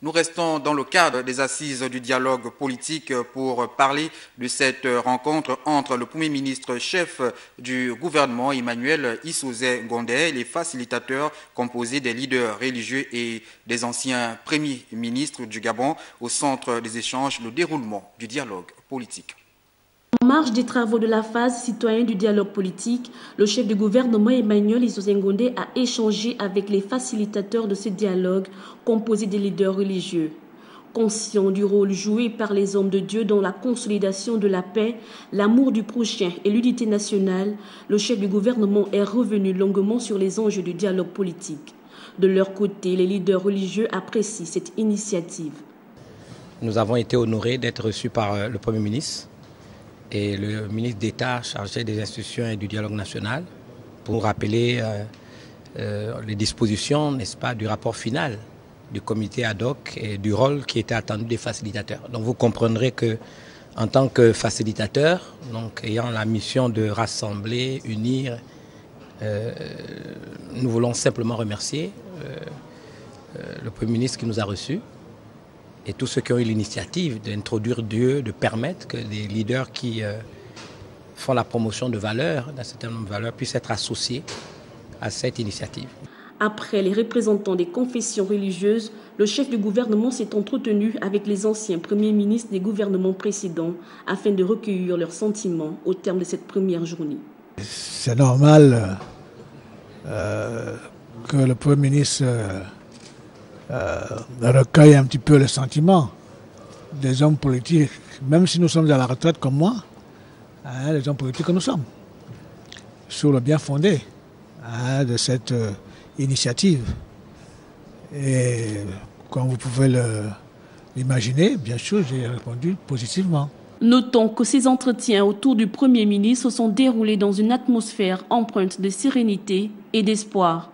Nous restons dans le cadre des assises du dialogue politique pour parler de cette rencontre entre le Premier ministre chef du gouvernement Emmanuel Issoze Ngondé et les facilitateurs composés des leaders religieux et des anciens premiers ministres du Gabon au centre des échanges, le déroulement du dialogue politique. En marge des travaux de la phase citoyenne du dialogue politique, le chef du gouvernement Emmanuel Issoze Ngondé a échangé avec les facilitateurs de ce dialogue composé des leaders religieux. Conscient du rôle joué par les hommes de Dieu dans la consolidation de la paix, l'amour du prochain et l'unité nationale, le chef du gouvernement est revenu longuement sur les enjeux du dialogue politique. De leur côté, les leaders religieux apprécient cette initiative. Nous avons été honorés d'être reçus par le Premier ministre et le ministre d'État chargé des institutions et du dialogue national pour nous rappeler les dispositions, n'est-ce pas, du rapport final du comité ad hoc et du rôle qui était attendu des facilitateurs. Donc vous comprendrez que en tant que facilitateur, donc ayant la mission de rassembler, unir, nous voulons simplement remercier le Premier ministre qui nous a reçus et tous ceux qui ont eu l'initiative d'introduire Dieu, de permettre que les leaders qui font la promotion de valeurs, d'un certain nombre de valeurs, puissent être associés à cette initiative. Après les représentants des confessions religieuses, le chef du gouvernement s'est entretenu avec les anciens premiers ministres des gouvernements précédents afin de recueillir leurs sentiments au terme de cette première journée. C'est normal que le Premier ministre recueille un petit peu le sentiment des hommes politiques, même si nous sommes à la retraite comme moi, les hommes politiques que nous sommes, sur le bien fondé de cette initiative. Et comme vous pouvez l'imaginer, bien sûr, j'ai répondu positivement. Notons que ces entretiens autour du Premier ministre se sont déroulés dans une atmosphère empreinte de sérénité et d'espoir.